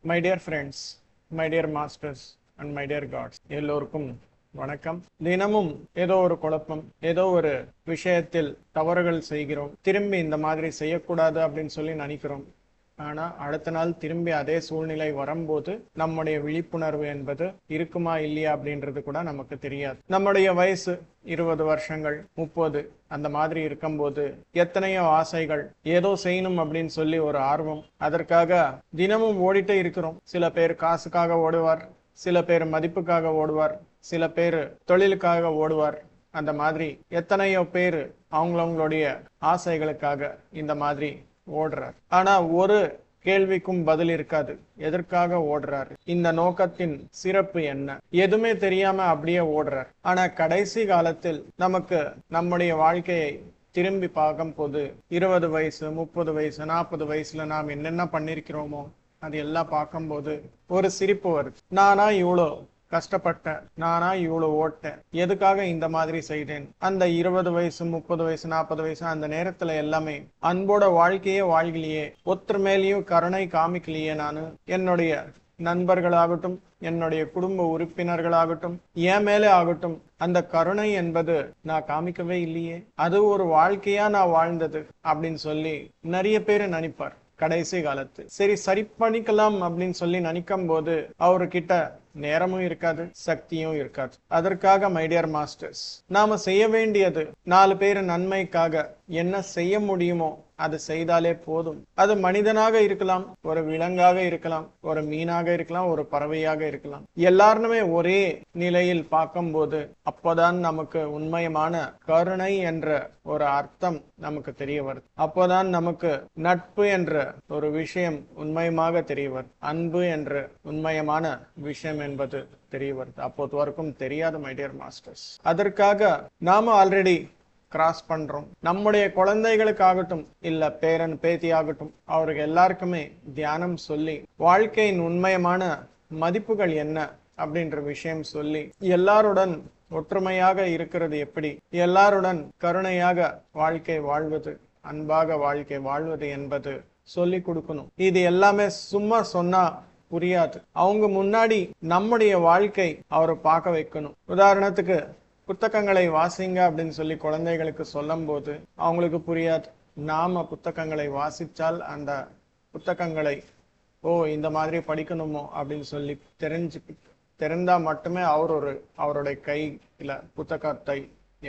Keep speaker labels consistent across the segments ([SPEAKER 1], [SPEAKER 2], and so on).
[SPEAKER 1] My dear friends, my dear masters and my dear gods, எல்லோருக்கும் வணக்கம். தினமும் ஏதோ ஒரு குழப்பம், ஏதோ ஒரு விஷயத்தில் தவறுகள் செய்கிறோம். திரும்பி இந்த மாதிரி செய்யக்கூடாது அப்படின்னு சொல்லி நினைக்கிறோம். ஆனா அடுத்த நாள் திரும்பி அதே சூழ்நிலை வரும்போது நம்முடைய விழிப்புணர்வு என்பது இருக்குமா இல்லையா அப்படின்றது கூட நமக்கு தெரியாது. நம்முடைய வயசு 20 வருஷங்கள் 30 அந்த மாதிரி இருக்கும்போது எத்தனையோ ஆசைகள், ஏதோ செய்யணும் அப்படின்னு சொல்லி ஒரு ஆர்வம், அதற்காக தினமும் ஓடிட்டே இருக்கிறோம். சில பேர் காசுக்காக ஓடுவார், சில பேர் மதிப்புக்காக ஓடுவார், சில பேர் தொழிலுக்காக ஓடுவார். அந்த மாதிரி எத்தனையோ பேர் அவங்களுடைய ஆசைகளுக்காக இந்த மாதிரி ஓடுறார். ஆனா ஒரு கேள்விக்கும் பதில் இருக்காது. எதற்காக ஓடுறாரு, இந்த நோக்கத்தின் சிறப்பு என்ன, எதுவுமே தெரியாம அப்படியே ஓடுறார். ஆனா கடைசி காலத்தில் நமக்கு நம்முடைய வாழ்க்கையை திரும்பி பார்க்கும் போது 20 வயசு 30 வயசு 40 வயசுல நாம் என்னென்ன பண்ணிருக்கிறோமோ அது எல்லாம் பார்க்கும்போது ஒரு சிரிப்பு வருது. நானா இவ்வளோ கஷ்டப்பட்டேன், நானா இவ்வளவு ஓட்டேன், எதுக்காக இந்த மாதிரி செய்தேன். அந்த 20 வயசு 30 வயசு 40 வயசு அந்த நேரத்துல எல்லாமே அன்போட வாழ்க்கையே வாழ்கலையே, ஒருத்தர் மேலேயும் கருணை காமிக்கலையே. நானு என்னுடைய நண்பர்களாகட்டும், என்னுடைய குடும்ப உறுப்பினர்களாகட்டும், என் மேலே ஆகட்டும், அந்த கருணை என்பது நான் காமிக்கவே இல்லையே, அது ஒரு வாழ்க்கையா நான் வாழ்ந்தது அப்படின்னு சொல்லி நிறைய பேர் நினைப்பார். கடைசி காலத்து சரி பண்ணிக்கலாம் அப்படின்னு சொல்லி நினைக்கும் போது அவர்கிட்ட நேரமும் இருக்காது, சக்தியும் இருக்காது. அதற்காக மை டியர் மாஸ்டர்ஸ், நாம செய்ய வேண்டியது 4 பேர் நன்மைக்காக என்ன செய்ய முடியுமோ அது செய்தாலே போதும். அது மனிதனாக இருக்கலாம், ஒரு விலங்காக இருக்கலாம், ஒரு மீனாக இருக்கலாம், ஒரு பறவையாக இருக்கலாம். எல்லாருமே ஒரே நிலையில் பார்க்கும் போது அப்போதான் நமக்கு உண்மையான கருணை என்ற ஒரு அர்த்தம் நமக்கு தெரிய வருது. அப்போதான் நமக்கு நட்பு என்ற ஒரு விஷயம் உண்மையமாக தெரிய வருது. அன்பு என்ற உண்மையமான விஷயம் என்பது தெரிய வருது. அப்போது வரைக்கும் தெரியாது மை டியர் மாஸ்டர்ஸ். அதற்காக நாம ஆல்ரெடி கிராஸ் பண்றோம். நம்முடைய குழந்தைகளுக்காகட்டும், இல்ல பேரன் பேத்தி ஆகட்டும், அவருக்கு எல்லாருக்குமே தியானம் சொல்லி வாழ்க்கையின் உண்மையமான மதிப்புகள் என்ன அப்படின்ற விஷயம் சொல்லி எல்லாருடன் ஒற்றுமையாக இருக்கிறது எப்படி, எல்லாருடன் கருணையாக வாழ்க்கை வாழ்வது, அன்பாக வாழ்க்கை வாழ்வது என்பது சொல்லி கொடுக்கணும். இது எல்லாமே சும்மா சொன்னா புரியாது. அவங்க முன்னாடி நம்முடைய வாழ்க்கை அவரை பார்க்க வைக்கணும். உதாரணத்துக்கு புத்தகங்களை வாசிங்க அப்படின்னு சொல்லி குழந்தைகளுக்கு சொல்லும் போது அவங்களுக்கு புரியாது. நாம புத்தகங்களை வாசிச்சால் அந்த புத்தகங்களை இந்த மாதிரி படிக்கணுமோ அப்படின்னு சொல்லி தெரிந்தா மட்டுமே அவருடைய கையில புத்தகத்தை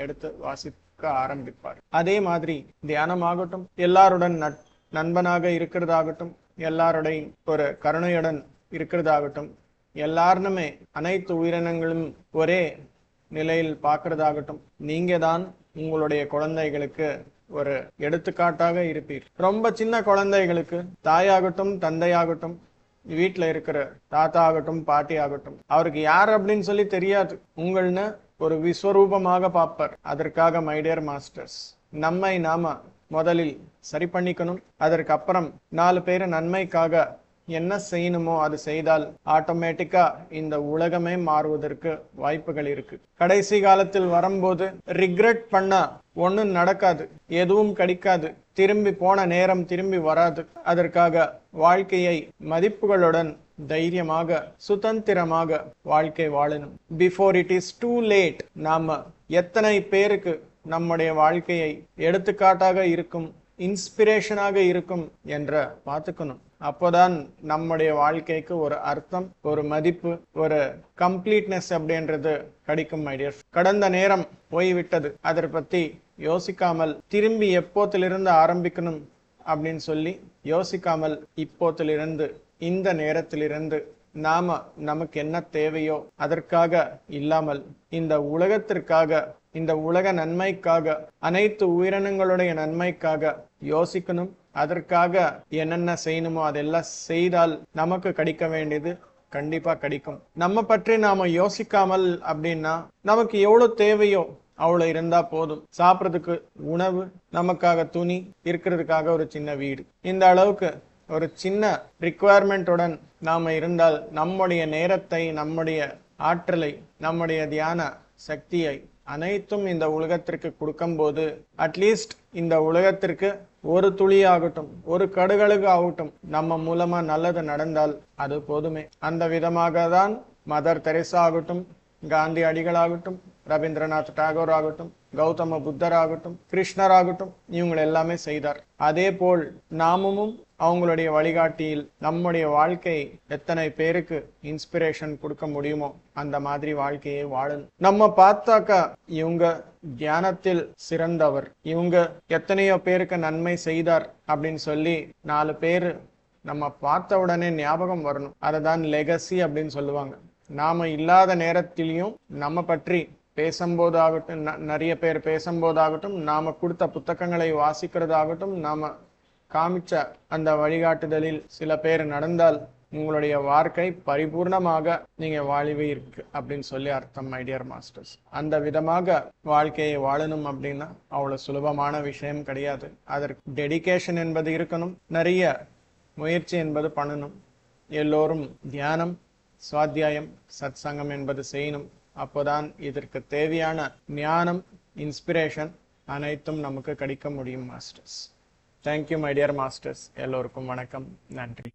[SPEAKER 1] எடுத்து வாசிக்க ஆரம்பிப்பார். அதே மாதிரி தியானமாகட்டும், எல்லாருடன் நண்பனாக இருக்கிறதாகட்டும், எல்லாருடைய ஒரு கருணையுடன் இருக்கிறதாகட்டும், எல்லாருமே அனைத்து உயிரினங்களும் ஒரே நிலையில் பார்க்கறதாகட்டும், நீங்க தான் உங்களுடைய குழந்தைகளுக்கு ஒரு எடுத்துக்காட்டாக இருப்பீர். ரொம்ப சின்ன குழந்தைகளுக்கு தாயாகட்டும் தந்தையாகட்டும், வீட்டுல இருக்கிற தாத்தா ஆகட்டும் பாட்டி ஆகட்டும், அவருக்கு யார் அப்படின்னு சொல்லி தெரியாது. உங்கள்னு ஒரு விஸ்வரூபமாக பார்ப்பார். அதற்காக மை டியர் மாஸ்டர்ஸ், நம்மை நாம முதலில் சரி பண்ணிக்கணும். அதற்கு அப்புறம் 4 பேர் நன்மைக்காக என்ன செய்யணுமோ அது செய்தால் ஆட்டோமேட்டிக்கா இந்த உலகமே மாறுவதற்கு வாய்ப்புகள் இருக்கு. கடைசி காலத்தில் வரும்போது ரிக்ரெட் பண்ணா ஒண்ணும் நடக்காது, எதுவும் கிடைக்காது, திரும்பி போன நேரம் திரும்பி வராது. அதற்காக வாழ்க்கையை மதிப்புகளுடன் தைரியமாக சுதந்திரமாக வாழ்க்கை வாழணும். Before it is too late. நாம எத்தனை பேருக்கு நம்முடைய வாழ்க்கையை எடுத்துக்காட்டாக இருக்கும், இன்ஸ்பிரேஷனாக இருக்கும் என்ற பார்த்துக்கணும். அப்போதான் நம்முடைய வாழ்க்கைக்கு ஒரு அர்த்தம், ஒரு மதிப்பு, ஒரு கம்ப்ளீட்னஸ் அப்படின்றது கிடைக்கும் மை டியர். கடந்த நேரம் போய்விட்டது, அதை பத்தி யோசிக்காமல் திரும்பி எப்போத்திலிருந்து ஆரம்பிக்கணும் அப்படின்னு சொல்லி யோசிக்காமல் இப்போத்திலிருந்து இந்த நேரத்திலிருந்து நமக்கு என்ன தேவையோ அதற்காக இல்லாமல் இந்த உலகத்திற்காக, இந்த உலக நன்மைக்காக, அனைத்து உயிரினங்களுடைய நன்மைக்காக யோசிக்கணும். அதற்காக என்னென்ன செய்யணுமோ அதெல்லாம் செய்தால் நமக்கு கிடைக்க வேண்டியது கண்டிப்பா கிடைக்கும். நம்ம பற்றி நாம யோசிக்காமல் அப்படின்னா நமக்கு எவ்வளவு தேவையோ அவ்வளவு இருந்தா போதும். சாப்பிட்றதுக்கு உணவு, நமக்காக துணி, இருக்கிறதுக்காக ஒரு சின்ன வீடு, இந்த அளவுக்கு ஒரு சின்ன ரிக்குவயர்மெண்ட்டுடன் நாம இருந்தால் நம்முடைய நேரத்தை, நம்முடைய ஆற்றலை, நம்முடைய தியான சக்தியை அனைத்தும் இந்த உலகத்திற்கு கொடுக்கும்போது அட்லீஸ்ட் இந்த உலகத்திற்கு ஒரு துளி ஆகட்டும், ஒரு கடுகளுக்கு ஆகட்டும் நம்ம மூலமா நல்லது நடந்தால் அது போதுமே. அந்த விதமாக தான் மதர் தெரேசா ஆகட்டும், காந்தி அடிகளாகட்டும், ரவீந்திரநாத் டாகோர் ஆகட்டும், கௌதம புத்தர் ஆகட்டும், கிருஷ்ணர் ஆகட்டும், இவங்க எல்லாமே செய்தார். அதே போல் நாமும் அவங்களுடைய வழிகாட்டியில் நம்முடைய வாழ்க்கை எத்தனை பேருக்கு இன்ஸ்பிரேஷன் கொடுக்க முடியுமோ அந்த மாதிரி வாழ்க்கையை வாழணும். நம்ம பார்த்தாக்கா இவங்க தியானத்தில் சிறந்தவர், இவங்க எத்தனையோ பேருக்கு நன்மை செய்தார் அப்படின்னு சொல்லி 4 பேர் நம்ம பார்த்த உடனே ஞாபகம் வரணும். அதுதான் லெகசி அப்படின்னு சொல்லுவாங்க. நாம இல்லாத நேரத்திலையும் நம்ம பற்றி பேசும்போதாகட்டும், நிறைய பேர் பேசும்போதாகட்டும், நாம கொடுத்த புத்தகங்களை வாசிக்கிறதாகட்டும், நாம காமிச்ச அந்த வழிகாட்டுதலில் சில பேர் நடந்தால் உங்களுடைய வாழ்க்கை பரிபூர்ணமாக நீங்க வாழவே இருக்கு அப்படின்னு சொல்லி அர்த்தம் மை டியர் மாஸ்டர்ஸ். அந்த விதமாக வாழ்க்கையை வாழணும் அப்படின்னா அவ்வளவு சுலபமான விஷயம் கிடையாது. அதற்கு டெடிகேஷன் என்பது இருக்கணும், நிறைய முயற்சி என்பது பண்ணணும். எல்லோரும் தியானம், சுவாத்தியாயம், சத் சங்கம் என்பது செய்யணும். அப்போதான் இதற்கு தேவையான ஞானம், இன்ஸ்பிரேஷன் அனைத்தும் நமக்கு கிடைக்க முடியும் masters. Thank you my dear masters. எல்லோருக்கும் வணக்கம், நன்றி.